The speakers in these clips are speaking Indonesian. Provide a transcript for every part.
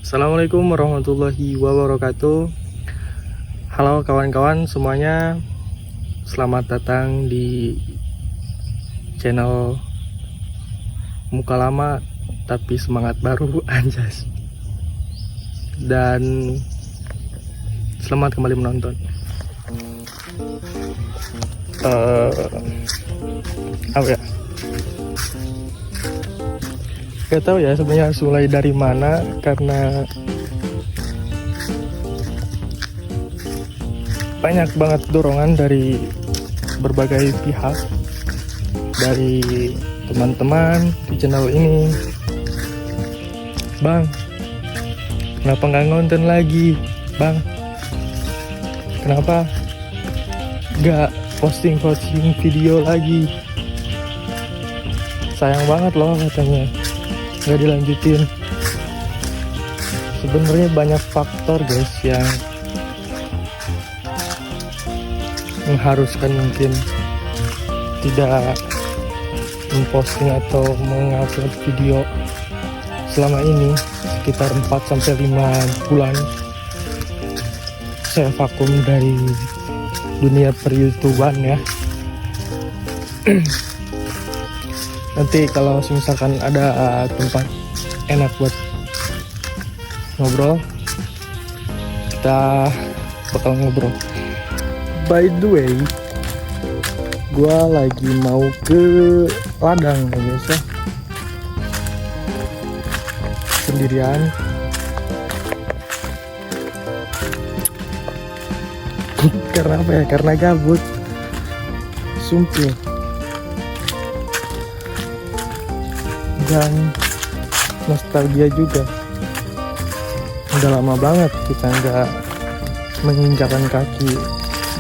Assalamualaikum warahmatullahi wabarakatuh. Halo kawan-kawan semuanya, selamat datang di channel Muka Lama tapi Semangat Baru, anjas. Dan selamat kembali menonton. Apa ya? Gak tahu ya sebenarnya harus mulai dari mana, karena banyak banget dorongan dari berbagai pihak, dari teman-teman di channel ini. Bang, kenapa nggak ngonten lagi? Bang, kenapa nggak posting video lagi? Sayang banget loh katanya nggak dilanjutin. Sebenarnya banyak faktor guys yang mengharuskan mungkin tidak memposting atau mengupload video selama ini. Sekitar 4-5 bulan saya vakum dari dunia per-YouTubean ya. Nanti kalau misalkan ada tempat enak buat ngobrol, kita bakal ngobrol. By the way, gua lagi mau ke ladang ya guys ya, sendirian. Karena apa ya? Karena gabut, sumpah. Dan nostalgia juga. Udah lama banget kita nggak menginjakan kaki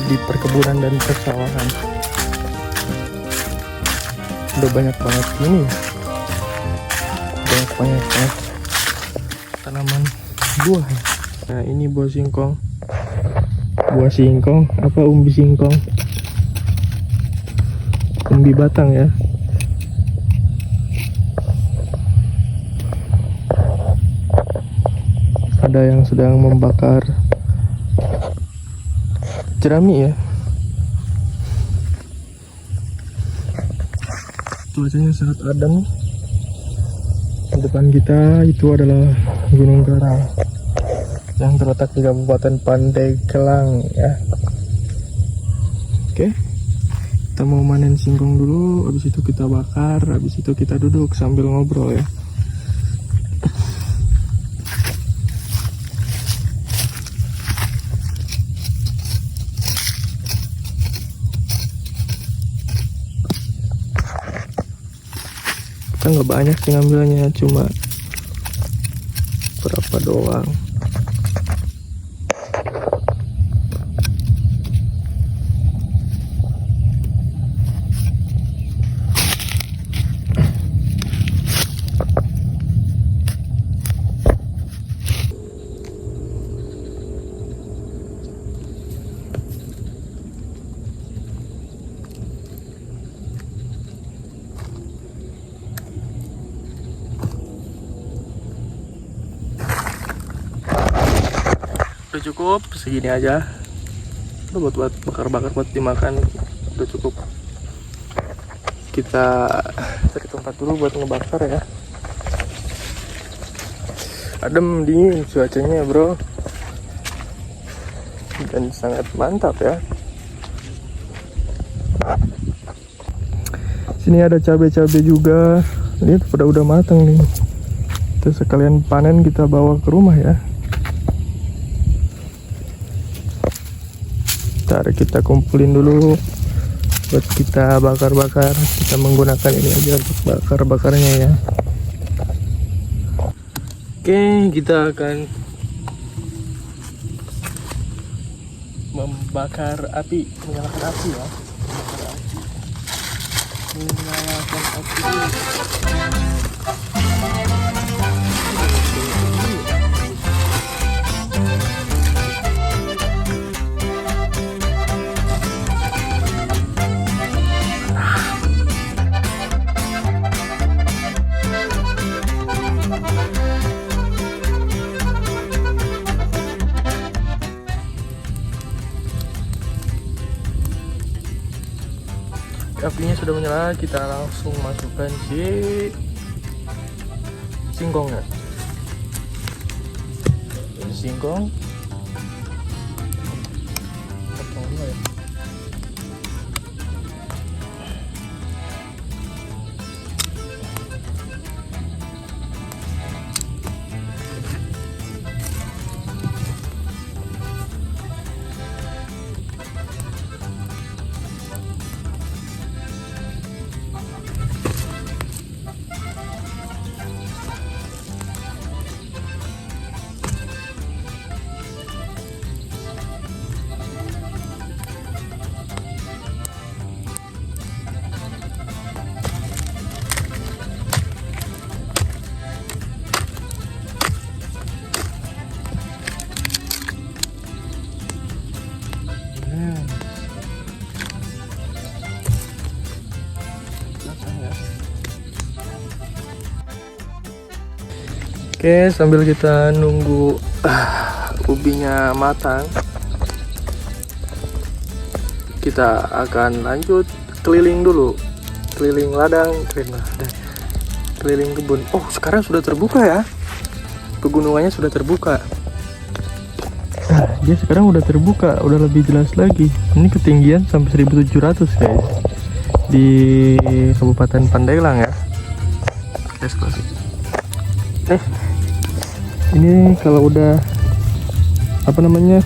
di perkebunan dan persawahan. Udah banyak banget ini, banyak banget tanaman buah. Nah ini buah singkong, apa umbi singkong, umbi batang ya. Ada yang sedang membakar jerami ya. Cuacanya sangat adem. Di depan kita itu adalah Gunung Karang yang terletak di Kabupaten Pandeglang ya. Oke, kita mau manen singkong dulu, habis itu kita bakar, habis itu kita duduk sambil ngobrol ya. Nggak banyak sih ngambilnya, cuma berapa doang. Udah cukup segini aja. Udah buat bakar-bakar buat dimakan udah cukup. Kita cari tempat dulu buat ngebakar ya. Adem, dingin cuacanya bro, dan sangat mantap ya. Sini ada cabai-cabai juga. Ini udah matang nih. Kita sekalian panen, kita bawa ke rumah ya. Ntar kita kumpulin dulu buat kita bakar-bakar. Kita menggunakan ini aja untuk bakar-bakarnya ya. Oke, kita akan membakar api, menyalakan api ya. Menyalakan api. sudah menyala, kita langsung masukkan si singkongnya. Ini singkong. Potong dulu ya. Oke, sambil kita nunggu ubinya matang, kita akan lanjut keliling dulu, keliling ladang, keliling kebun. Oh, sekarang sudah terbuka ya, pegunungannya sudah terbuka. Nah, dia sekarang udah terbuka, udah lebih jelas lagi. Ini ketinggian sampai 1700 guys, di Kabupaten Pandeglang ya. Ini kalau udah punya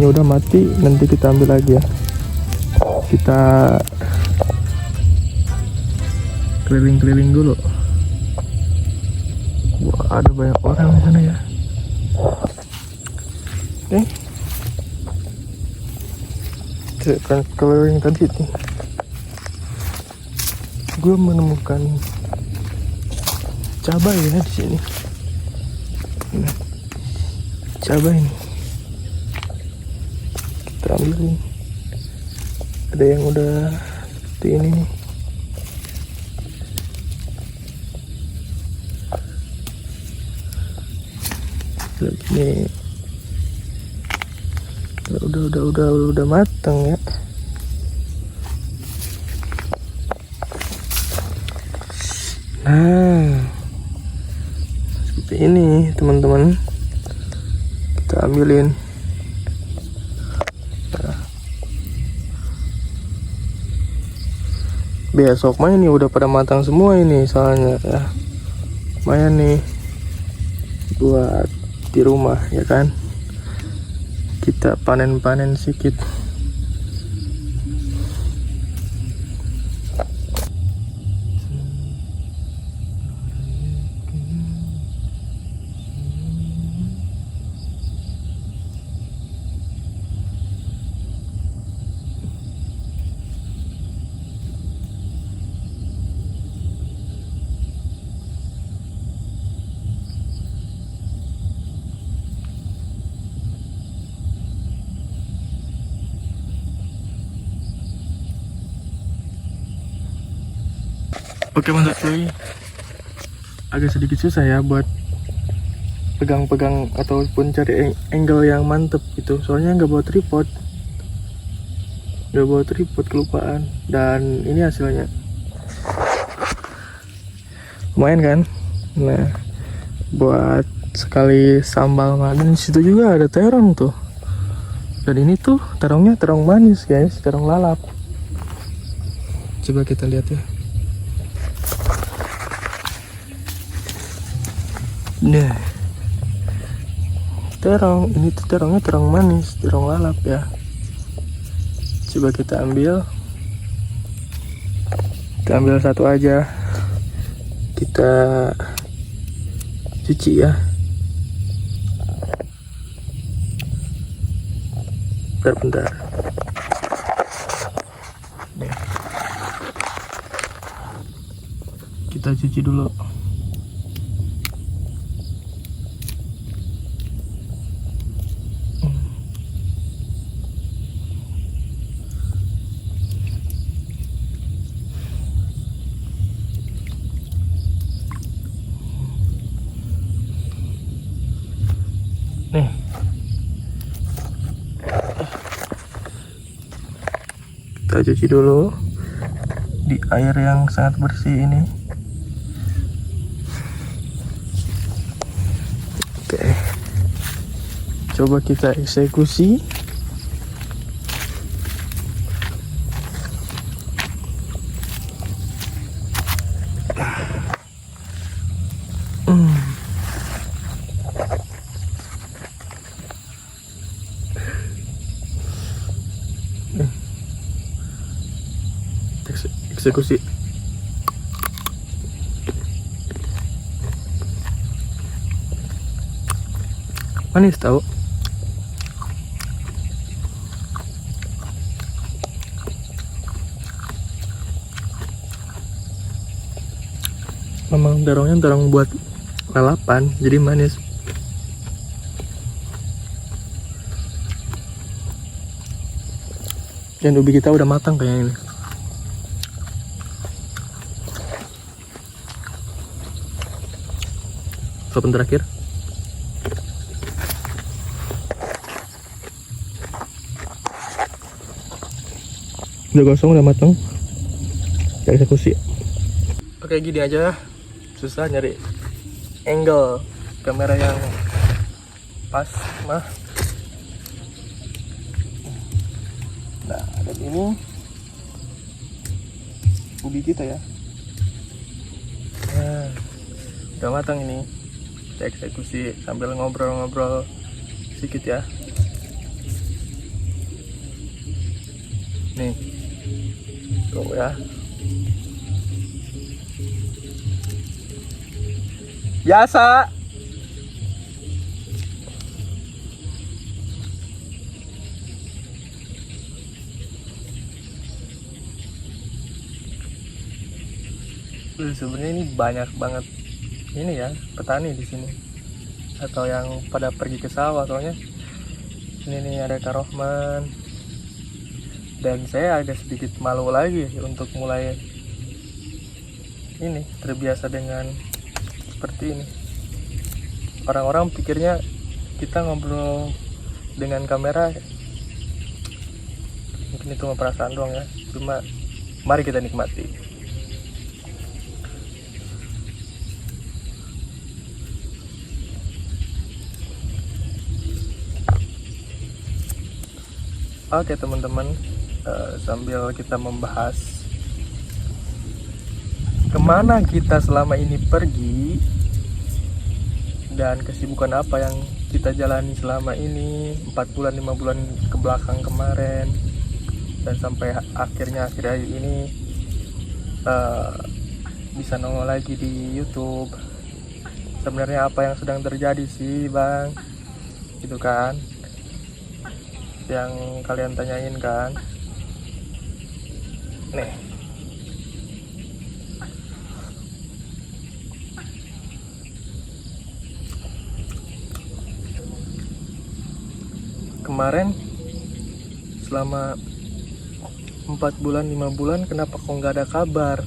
udah mati, nanti kita ambil lagi ya. Kita keliling-keliling dulu. Wah, ada banyak orang di sana ya. Oke, kita keliling tadi nih. Gue menemukan cabai ya di sini. Nah, cabai ini kita ambil nih. Ada yang udah seperti ini nih. Ini udah matang ya. Nah, seperti ini teman-teman, kita ambilin. Nah, besok mah ini udah pada matang semua ini soalnya ya. Lumayan nih buat di rumah ya kan, kita panen-panen sedikit. Oke, mantap cuy. Agak sedikit susah ya buat pegang-pegang ataupun cari angle yang mantep gitu, soalnya nggak bawa tripod, kelupaan. Dan ini hasilnya lumayan kan. Nah, buat sekali sambal, dan situ juga ada terong tuh. Dan ini tuh terongnya terong manis guys, terong lalap. Coba kita lihat ya. Nah, terong ini tuh terongnya terong manis, terong lalap ya. Coba kita ambil satu aja, kita cuci ya. Bentar. Nih, kita cuci dulu. Nih, kita cuci dulu. di air yang sangat bersih ini. Oke, coba kita eksekusi. Eksekusi. Manis tahu. Memang terongnya terong buat lalapan, jadi manis. Dan ubi kita udah matang kayaknya ini. Sopan terakhir. Udah gosong, udah matang. Kita eksekusi. Oke, gini aja. Susah nyari angle kamera yang pas mah. Nah, ada ini ubi kita ya. Nah, udah matang ini. Kita eksekusi sambil ngobrol-ngobrol sedikit ya. Nih, tuh ya. Biasa. Sebenarnya ini banyak banget ini ya petani di sini atau yang pada pergi ke sawah, soalnya ini nih ada Kak Rohman dan saya agak sedikit malu lagi untuk mulai ini terbiasa dengan seperti ini. Orang-orang pikirnya kita ngobrol dengan kamera mungkin itu cuma perasaan doang ya, cuma mari kita nikmati. Oke teman-teman, sambil kita membahas kemana kita selama ini pergi dan kesibukan apa yang kita jalani selama ini 4 bulan 5 bulan ke belakang kemarin dan sampai akhir ini bisa nongol lagi di YouTube. Sebenarnya apa yang sedang terjadi sih Bang, gitu kan, yang kalian tanyain kan. Nih, kemarin selama 4 bulan 5 bulan kenapa kok nggak ada kabar,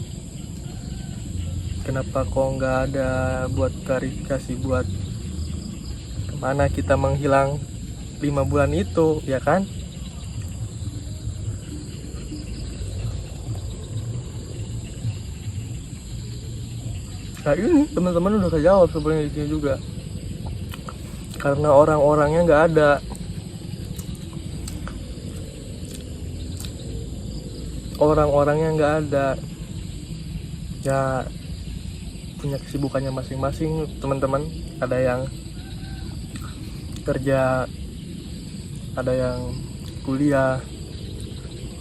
kenapa kok nggak ada buat klarifikasi buat kemana kita menghilang 5 bulan itu, ya kan? Nah ini teman-teman udah kejawab sebenarnya di sini juga, karena orang-orangnya nggak ada. Orang-orangnya nggak ada, ya punya kesibukannya masing-masing teman-teman. Ada yang kerja, ada yang kuliah,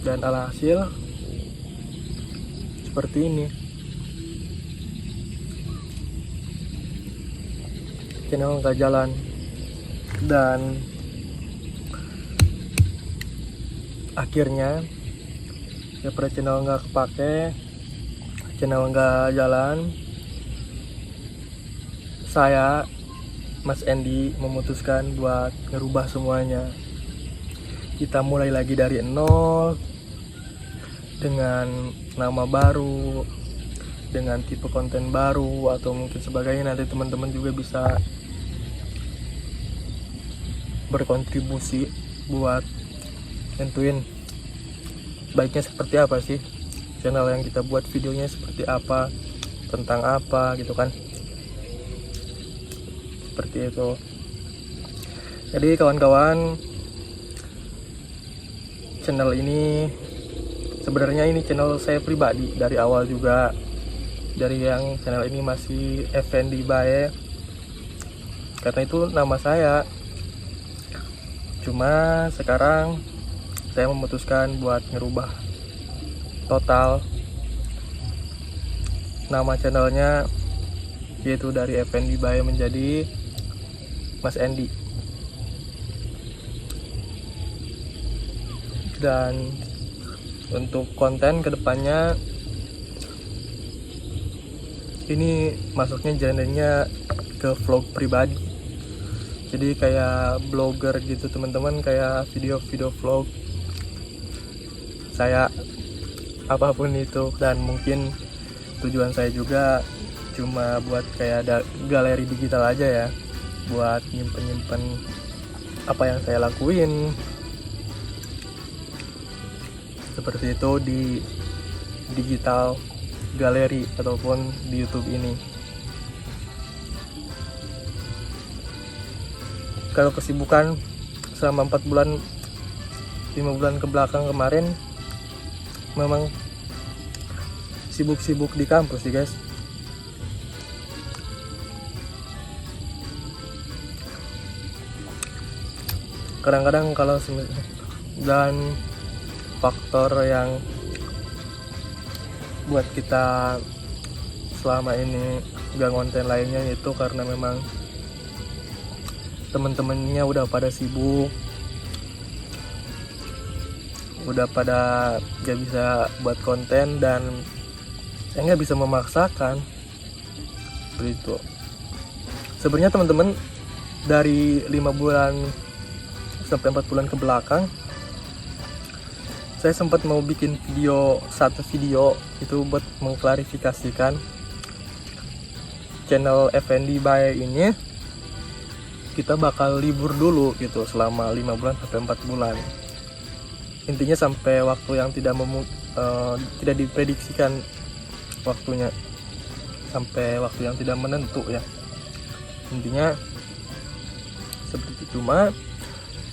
dan alhasil seperti ini. Channel nggak jalan dan akhirnya ya pada channel nggak kepake, channel nggak jalan. Saya Mas Andy memutuskan buat ngerubah semuanya. Kita mulai lagi dari nol dengan nama baru, dengan tipe konten baru atau mungkin sebagainya. Nanti teman-teman juga bisa berkontribusi buat nentuin baiknya seperti apa sih channel yang kita buat videonya seperti apa, tentang apa gitu kan, seperti itu. Jadi kawan-kawan, channel ini sebenarnya ini channel saya pribadi dari awal juga, dari yang channel ini masih Effendi Bae, karena itu nama saya. Cuma sekarang saya memutuskan buat ngerubah total nama channelnya, yaitu dari Effendi Bae menjadi Mas Endi. Dan untuk konten kedepannya ini masuknya genrenya ke vlog pribadi, jadi kayak blogger gitu teman-teman, kayak video-video vlog saya apapun itu. Dan mungkin tujuan saya juga cuma buat kayak ada galeri digital aja ya, buat nyimpen apa yang saya lakuin seperti itu di digital galeri ataupun di YouTube ini. Kalau kesibukan selama 4 bulan 5 bulan ke belakang kemarin memang sibuk-sibuk di kampus sih guys. Kadang-kadang kalau dan faktor yang buat kita selama ini gak ngonten lainnya itu karena memang temen-temennya udah pada sibuk, udah pada gak bisa buat konten, dan saya nggak bisa memaksakan seperti itu. Sebenarnya teman-teman, dari 5 bulan sampai 4 bulan ke belakang saya sempat mau bikin satu video itu buat mengklarifikasikan channel Effendi Bae ini kita bakal libur dulu gitu selama 5 bulan sampai 4 bulan. Intinya sampai waktu yang tidak diprediksikan waktunya, sampai waktu yang tidak menentu ya. Intinya seperti itu. Cuma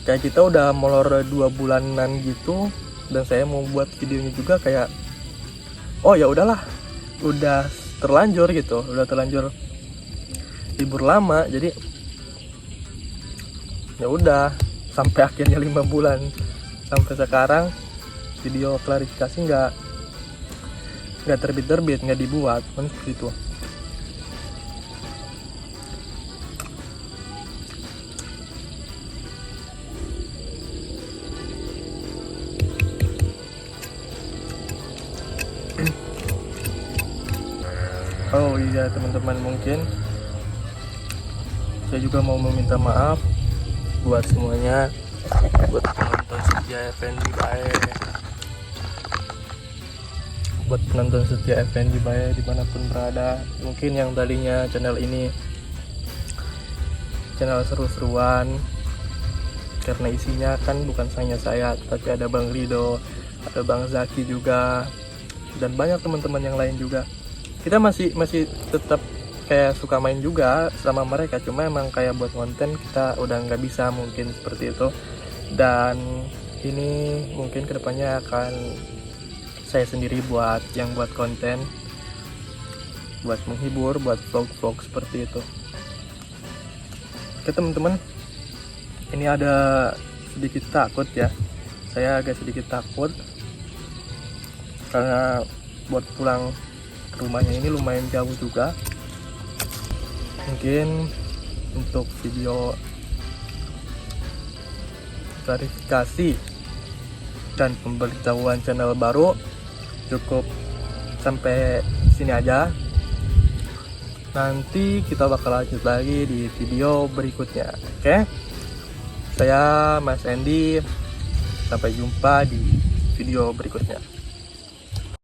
kayak kita udah molor 2 bulanan gitu, dan saya mau buat videonya juga kayak oh ya udahlah, udah terlanjur gitu, udah terlanjur libur lama, jadi ya udah sampai akhirnya 5 bulan sampai sekarang video klarifikasi nggak terbit, nggak dibuat kan seperti itu. Oh iya teman-teman, mungkin saya juga mau meminta maaf buat semuanya, buat penonton setia Effendi Bae, buat penonton setia Effendi Bae dimanapun berada. Mungkin yang tadinya channel ini channel seru-seruan, karena isinya kan bukan hanya saya, tapi ada Bang Rido, ada Bang Zaki juga, dan banyak teman-teman yang lain juga. Kita masih tetap kayak suka main juga sama mereka, cuma emang kayak buat konten kita udah nggak bisa mungkin seperti itu. Dan ini mungkin kedepannya akan saya sendiri buat konten, buat menghibur, buat vlog seperti itu. Oke teman-teman, ini ada sedikit takut ya, saya agak sedikit takut karena buat pulang rumahnya ini lumayan jauh juga. Mungkin untuk video klarifikasi dan pemberitahuan channel baru cukup sampai sini aja. Nanti kita bakal lanjut lagi di video berikutnya. Oke, saya Mas Endi, sampai jumpa di video berikutnya.